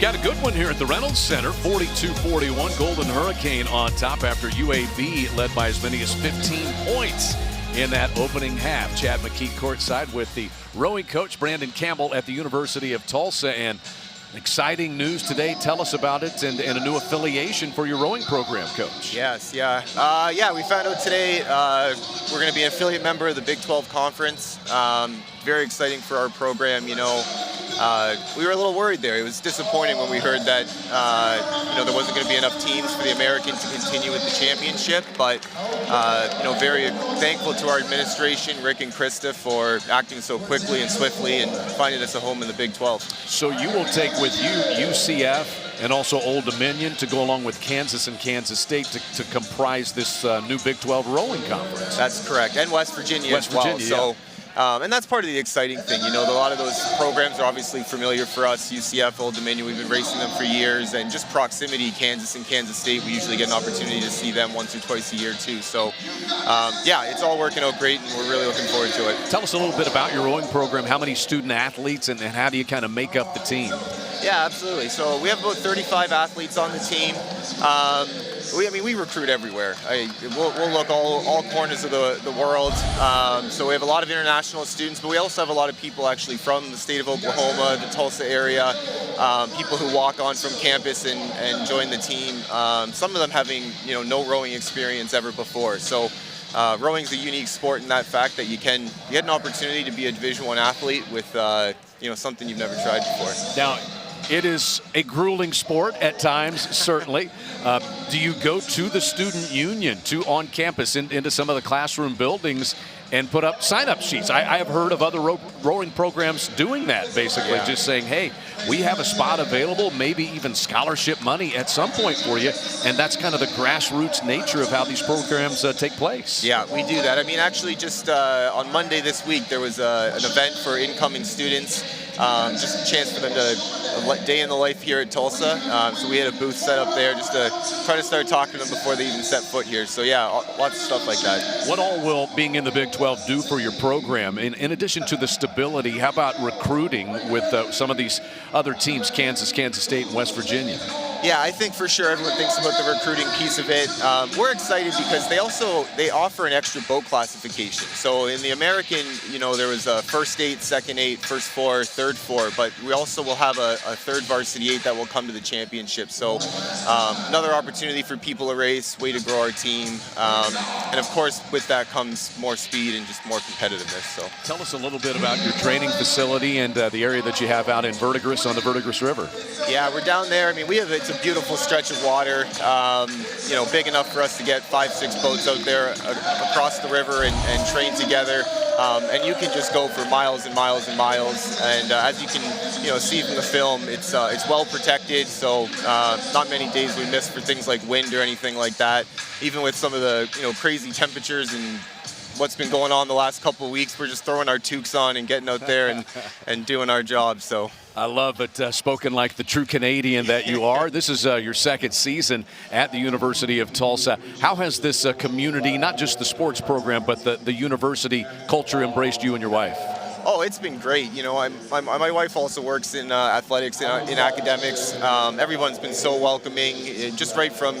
Got a good one here at the Reynolds Center. 42-41, Golden Hurricane on top after UAB led by as many as 15 points in that opening half. Chad McKee courtside with the rowing coach Brandon Campbell at the University of Tulsa. And exciting news today. Tell us about it and a new affiliation for your rowing program, Coach. Yes, yeah. We found out today we're going to be an affiliate member of the Big 12 Conference. Very exciting for our program. We were a little worried there. It was disappointing when we heard that there wasn't going to be enough teams for the American to continue with the championship. But very thankful to our administration, Rick and Krista, for acting so quickly and swiftly and finding us a home in the Big 12. So you will take with you UCF and also Old Dominion to go along with Kansas and Kansas State to comprise this new Big 12 rowing conference. That's correct, and West Virginia as well. So. And that's part of the exciting thing. A lot of those programs are obviously familiar for us. UCF, Old Dominion, we've been racing them for years. And just proximity, Kansas and Kansas State, we usually get an opportunity to see them once or twice a year too. So, it's all working out great, and we're really looking forward to it. Tell us a little bit about your rowing program. How many student athletes, and how do you kind of make up the team? Yeah, absolutely. So we have about 35 athletes on the team. We recruit everywhere. We'll look all corners of the world. So we have a lot of international students, but we also have a lot of people actually from the state of Oklahoma, the Tulsa area, people who walk on from campus and join the team. Some of them having no rowing experience ever before. So rowing is a unique sport in that fact that you get an opportunity to be a Division I athlete with something you've never tried before. Now, it is a grueling sport at times, certainly. Do you go to the student union, on campus, into some of the classroom buildings and put up sign-up sheets? I have heard of other rowing programs doing that, basically, just saying, hey, we have a spot available, maybe even scholarship money at some point for you, and that's kind of the grassroots nature of how these programs take place. Yeah, we do that. Actually, just on Monday this week, there was an event for incoming students, just a chance for them to day in the life here at Tulsa. So we had a booth set up there just to try to start talking to them before they even set foot here. So lots of stuff like that. What all will being in the Big 12 do for your program? In addition to the stability, how about recruiting with some of these other teams, Kansas, Kansas State, and West Virginia? Yeah, I think for sure everyone thinks about the recruiting piece of it. We're excited because they offer an extra boat classification. So in the American, there was a first 8, second 8, first 4, third 4, but we also will have a third varsity 8 that will come to the championship. So another opportunity for people to race, way to grow our team. And of course, with that comes more speed and just more competitiveness. So tell us a little bit about your training facility and the area that you have out in Verdigris on the Verdigris River. Yeah, we're down there. It's a beautiful stretch of water, big enough for us to get 5-6 boats out there across the river and train together. And you can just go for miles and miles and miles. And as you can, see from the film, it's well protected. So not many days we miss for things like wind or anything like that. Even with some of the crazy temperatures and what's been going on the last couple of weeks, we're just throwing our toques on and getting out there and doing our job. So I love it, spoken like the true Canadian that you are. This is your second season at the University of Tulsa. How has this community, not just the sports program, but the university culture embraced you and your wife? Oh, it's been great. My wife also works in athletics, in academics. Everyone's been so welcoming, just right from,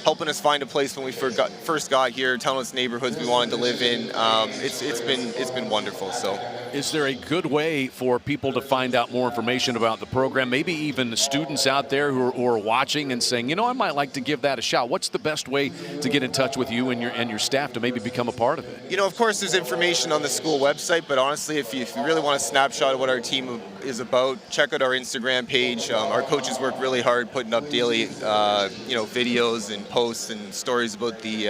helping us find a place when we first got here, telling us neighborhoods we wanted to live in. It's been wonderful. So, is there a good way for people to find out more information about the program? Maybe even the students out there who are watching and saying, I might like to give that a shot. What's the best way to get in touch with you and your staff to maybe become a part of it? Of course, there's information on the school website, but honestly, if you really want a snapshot of what our team is about, check out our Instagram page. Our coaches work really hard putting up daily, videos and posts and stories about the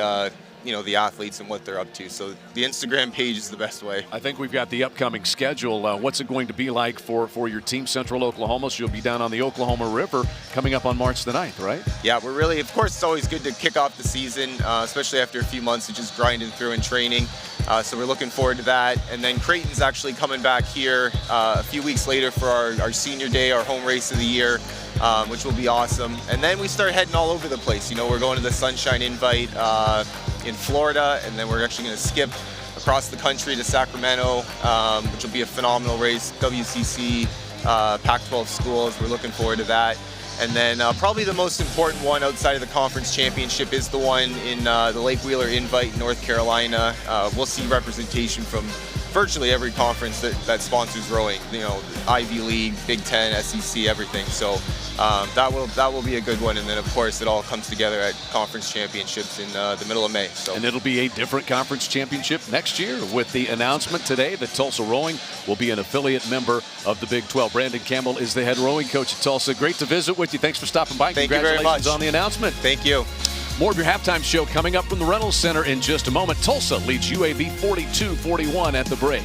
athletes and what they're up to. So the Instagram page is the best way. I think we've got the upcoming schedule. What's it going to be like for your team, Central Oklahoma? So you'll be down on the Oklahoma River coming up on March the 9th, right? Yeah, of course, it's always good to kick off the season, especially after a few months of just grinding through and training. So we're looking forward to that. And then Creighton's actually coming back here a few weeks later for our senior day, our home race of the year. Which will be awesome. And then we start heading all over the place. We're going to the Sunshine Invite in Florida, and then we're actually going to skip across the country to Sacramento, which will be a phenomenal race. WCC Pac-12 schools. We're looking forward to that. And then probably the most important one outside of the conference championship is the one in the Lake Wheeler Invite in North Carolina. We'll see representation from virtually every conference that sponsors rowing. You know, Ivy League, Big Ten, SEC, everything. So that will be a good one. And then of course it all comes together at conference championships in the middle of May. So. And it'll be a different conference championship next year with the announcement today that Tulsa Rowing will be an affiliate member of the Big 12. Brandon Campbell is the head rowing coach at Tulsa. Great to visit with you. Thanks for stopping by. Thank you very Congratulations much on the announcement. Thank you. More of your halftime show coming up from the Reynolds Center in just a moment. Tulsa leads UAB 42-41 at the break.